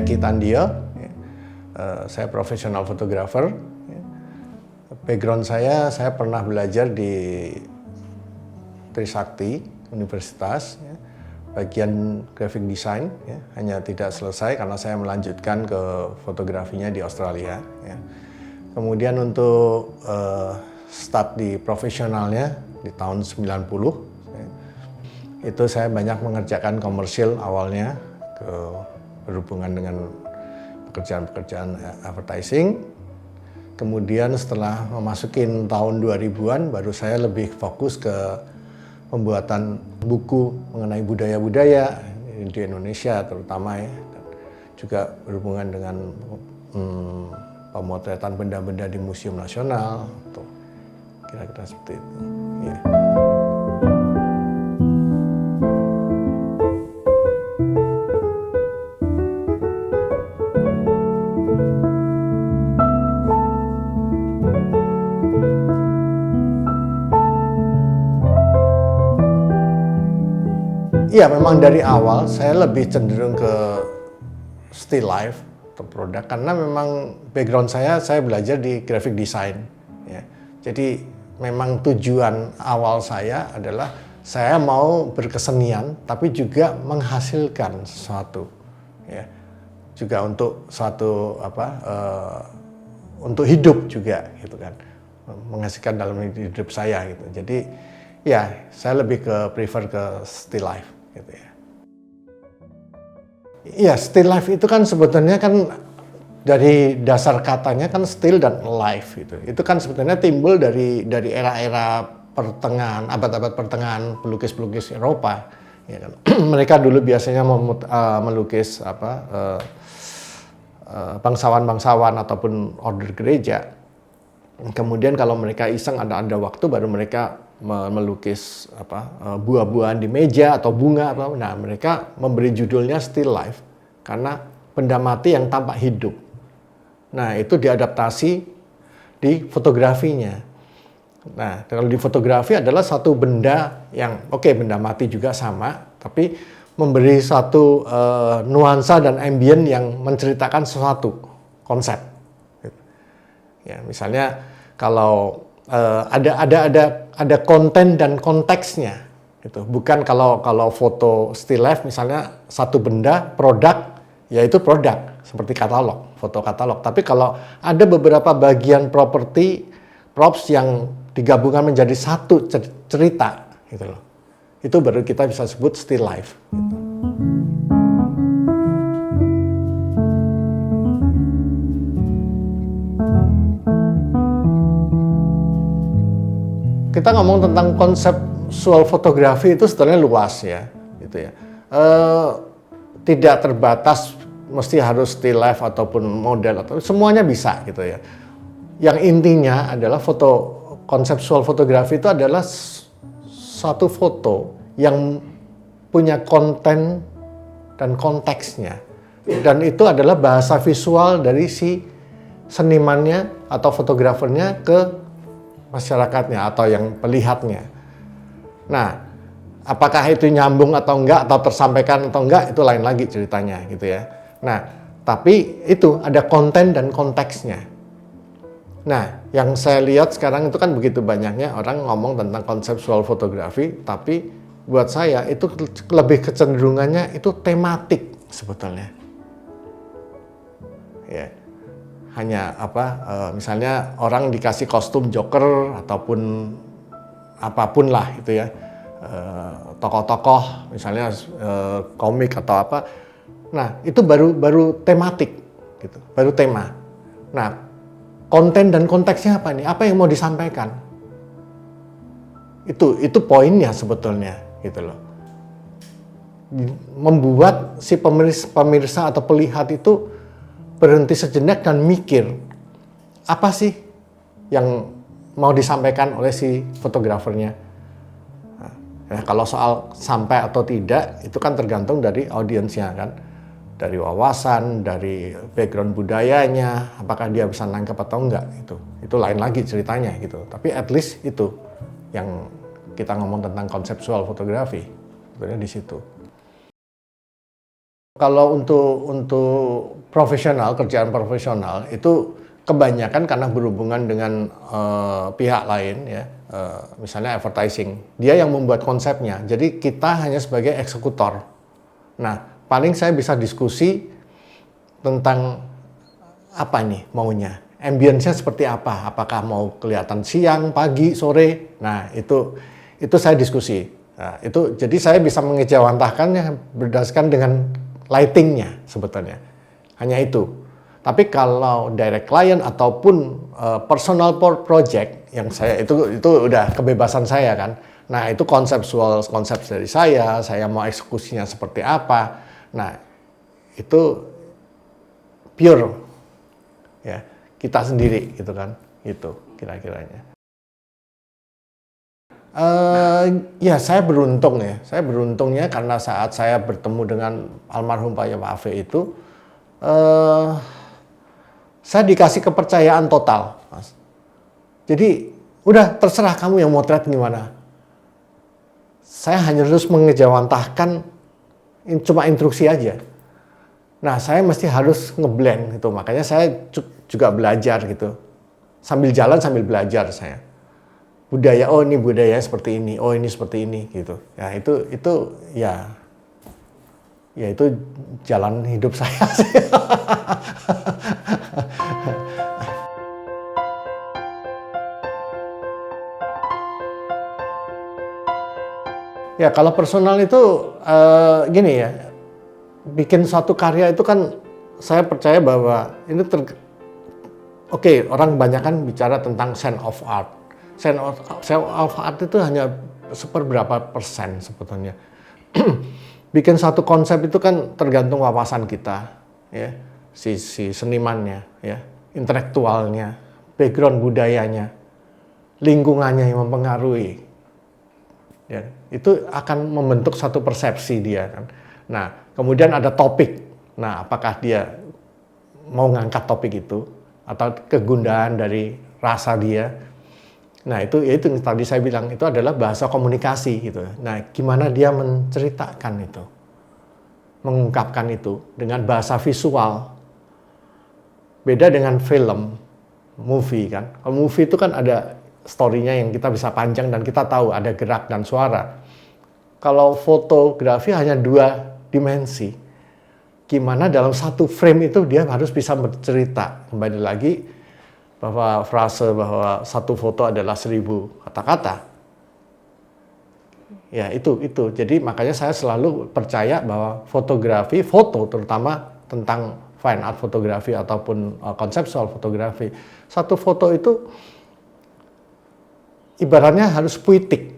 Eki Tandio, saya profesional fotografer. Background saya pernah belajar di Trisakti Universitas, bagian graphic design, hanya tidak selesai karena saya melanjutkan ke fotografinya di Australia. Kemudian untuk start di profesionalnya di tahun 90, itu saya banyak mengerjakan komersil awalnya, berhubungan dengan pekerjaan-pekerjaan advertising. Kemudian setelah memasukin tahun 2000-an baru saya lebih fokus ke pembuatan buku mengenai budaya-budaya di Indonesia terutama, dan juga berhubungan dengan pemotretan benda-benda di Museum Nasional, atau kira-kira seperti itu. Iya, memang dari awal saya lebih cenderung ke still life atau produk karena memang background saya belajar di graphic design. Jadi memang tujuan awal saya adalah saya mau berkesenian tapi juga menghasilkan sesuatu, juga untuk suatu untuk hidup juga gitu kan, menghasilkan dalam hidup saya gitu. Jadi ya saya lebih prefer ke still life gitu ya. Iya, still life itu kan sebetulnya kan dari dasar katanya kan still dan life gitu. Itu kan sebetulnya timbul dari era-era pertengahan, abad-abad pertengahan, pelukis-pelukis Eropa. Ya kan? Mereka dulu biasanya melukis bangsawan-bangsawan ataupun order gereja. Kemudian kalau mereka iseng ada waktu baru mereka melukis buah-buahan di meja atau bunga nah mereka memberi judulnya still life karena benda mati yang tampak hidup. Nah, itu diadaptasi di fotografinya. Nah, kalau di fotografi adalah satu benda yang benda mati juga sama, tapi memberi satu nuansa dan ambient yang menceritakan sesuatu konsep. Ya, misalnya kalau ada konten dan konteksnya, gitu. Bukan kalau foto still life misalnya satu benda produk, yaitu produk seperti katalog, foto katalog. Tapi kalau ada beberapa bagian props yang digabungkan menjadi satu cerita, gitu loh. Itu baru kita bisa sebut still life. Gitu. Kita ngomong tentang konseptual fotografi itu sebenarnya luas ya, gitu ya. Tidak terbatas mesti harus still life ataupun model atau semuanya bisa gitu ya. Yang intinya adalah konseptual fotografi itu adalah satu foto yang punya konten dan konteksnya, dan itu adalah bahasa visual dari si senimannya atau fotografernya ke masyarakatnya atau yang pelihatnya. Nah, apakah itu nyambung atau enggak, atau tersampaikan atau enggak, itu lain lagi ceritanya gitu ya. Nah, tapi itu ada konten dan konteksnya. Nah, yang saya lihat sekarang itu kan begitu banyaknya orang ngomong tentang konseptual fotografi, tapi buat saya itu lebih kecenderungannya itu tematik sebetulnya. Ya. Hanya misalnya orang dikasih kostum Joker ataupun apapun lah gitu ya. Tokoh-tokoh misalnya komik atau apa. Nah, itu baru tematik gitu, baru tema. Nah, konten dan konteksnya apa nih? Apa yang mau disampaikan? Itu poinnya sebetulnya gitu loh. Membuat si pemirsa atau pelihat itu berhenti sejenak dan mikir, apa sih yang mau disampaikan oleh si fotografernya. Nah, kalau soal sampai atau tidak, itu kan tergantung dari audiensnya kan. Dari wawasan, dari background budayanya, apakah dia bisa nangkep atau enggak, itu lain lagi ceritanya gitu. Tapi at least itu yang kita ngomong tentang konseptual fotografi, sebenarnya di situ. Kalau untuk profesional, kerjaan profesional itu kebanyakan karena berhubungan dengan pihak lain ya, misalnya advertising. Dia yang membuat konsepnya, jadi kita hanya sebagai eksekutor. Nah, paling saya bisa diskusi tentang apa nih maunya, ambience-nya seperti apa, apakah mau kelihatan siang, pagi, sore. Nah, itu saya diskusi. Nah, itu jadi saya bisa mengejawantahkannya berdasarkan dengan lighting-nya sebetulnya. Hanya itu. Tapi kalau direct client ataupun personal project yang saya itu udah kebebasan saya kan. Nah, itu konsep dari saya mau eksekusinya seperti apa. Nah, itu pure ya, kita sendiri gitu kan. Itu kira-kiranya. Ya saya beruntung ya. Saya beruntungnya karena saat saya bertemu dengan almarhum Pak Yawafe itu, saya dikasih kepercayaan total, Mas. Jadi udah terserah kamu yang motret gimana. Saya hanya harus mengejawantahkan cuma instruksi aja. Nah saya mesti harus ngeblend gitu. Makanya saya juga belajar gitu. Sambil jalan sambil belajar saya. Budaya, oh ini budaya seperti ini, oh ini seperti ini gitu. Ya itu ya itu jalan hidup saya sih. Ya kalau personal itu gini ya, bikin suatu karya itu kan saya percaya bahwa ini oke, orang kebanyakan bicara tentang sense of art. Sense of art itu hanya seperberapa persen sebetulnya. Bikin satu konsep itu kan tergantung wawasan kita, ya, si senimannya, ya, intelektualnya, background budayanya, lingkungannya yang mempengaruhi. Ya, itu akan membentuk satu persepsi dia kan. Nah, kemudian ada topik. Nah, apakah dia mau ngangkat topik itu atau kegundahan dari rasa dia? Nah, itu yang tadi saya bilang itu adalah bahasa komunikasi gitu. Nah, gimana dia menceritakan itu? Mengungkapkan itu dengan bahasa visual. Beda dengan film, movie kan. Kalau movie itu kan ada story-nya yang kita bisa panjang dan kita tahu ada gerak dan suara. Kalau fotografi hanya 2 dimensi. Gimana dalam satu frame itu dia harus bisa bercerita. Kembali lagi bahwa frase bahwa satu foto adalah 1000 kata-kata. Ya itu. Jadi makanya saya selalu percaya bahwa foto terutama tentang fine art fotografi ataupun konseptual fotografi. Satu foto itu ibaratnya harus puitik.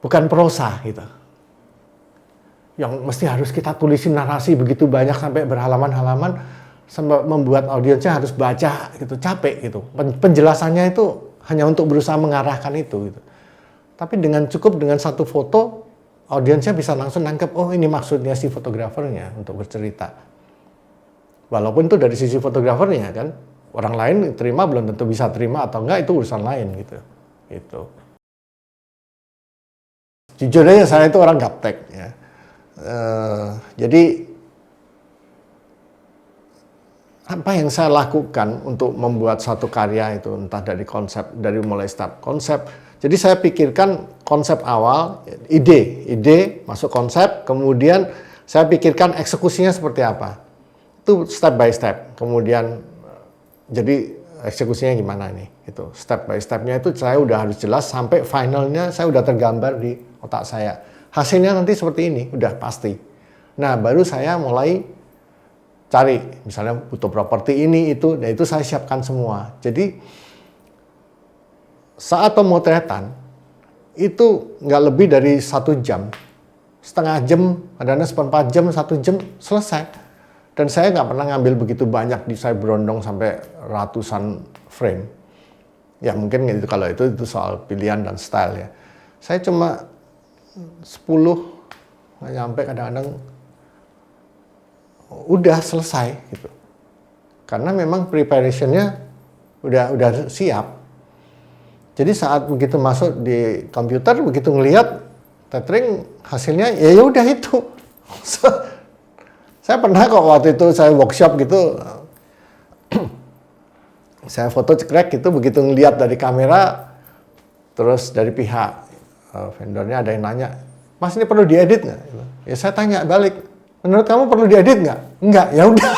Bukan prosa gitu. Yang mesti harus kita tulisin narasi begitu banyak sampai berhalaman-halaman sampai membuat audiensnya harus baca gitu, capek gitu. Penjelasannya itu hanya untuk berusaha mengarahkan itu gitu. Tapi cukup dengan satu foto, audiensnya bisa langsung nangkep, oh ini maksudnya si fotografernya untuk bercerita. Walaupun itu dari sisi fotografernya kan, orang lain terima belum tentu bisa terima atau enggak, itu urusan lain gitu. Gitu. Jujur aja saya itu orang gaptek ya. Jadi apa yang saya lakukan untuk membuat satu karya itu entah dari mulai start konsep. Jadi saya pikirkan konsep awal, ide masuk konsep, kemudian saya pikirkan eksekusinya seperti apa. Itu step by step. Kemudian jadi eksekusinya gimana nih? Itu step by stepnya itu saya udah harus jelas sampai finalnya saya udah tergambar di otak saya. Hasilnya nanti seperti ini, udah pasti. Nah, baru saya mulai cari, misalnya butuh properti ini, itu, dan itu saya siapkan semua. Jadi, saat pemotretan, itu nggak lebih dari 1 jam. Setengah jam, kadang-kadang seperempat jam, 1 jam, selesai. Dan saya nggak pernah ngambil begitu banyak, saya berondong sampai ratusan frame. Ya mungkin gitu, kalau itu soal pilihan dan style ya. Saya cuma 10, nggak nyampe kadang-kadang, udah selesai gitu. Karena memang preparationnya udah siap. Jadi saat begitu masuk di komputer, begitu ngelihat tethering hasilnya, ya udah itu. Saya pernah kok waktu itu saya workshop gitu, saya foto cekrek gitu, begitu ngeliat dari kamera, terus dari pihak vendornya ada yang nanya, Mas ini perlu diedit nggak? Ya saya tanya balik, menurut kamu perlu diedit nggak? Enggak, ya udah.